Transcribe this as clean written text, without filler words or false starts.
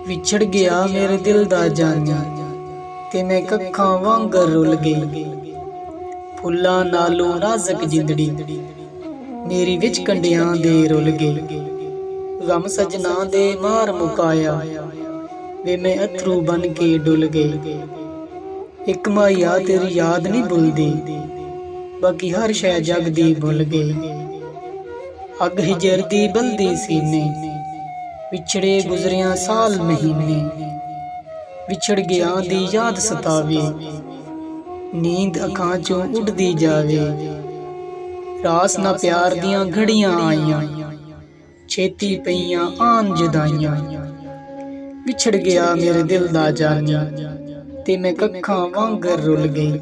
विछड़ गया मेरे दिल दा जानी ते मैं कक्खां वांगर रुल गई। फुल्लां नालों नाज़क जिंदड़ी मेरी विच कंडियां दे रुल गई। गम सजना दे मार मुकाया वे मैं अथरू बन के डुल गई। एक माया तेरी याद नहीं भुलदी बाकी हर शै जग दी भुल गई। अग हिजर दी बलदी सीने विछड़े गुजरिया साल महीने। विछड़ गया दी याद सतावे नींद अखां चों उड़दी जावे। रास ना प्यार दियां घड़ियां आईयां छेती पईयां आन जुदाइयां। विछड़ गया मेरे दिल दा जानी ते मैं कक्खां वांगर रुल गई।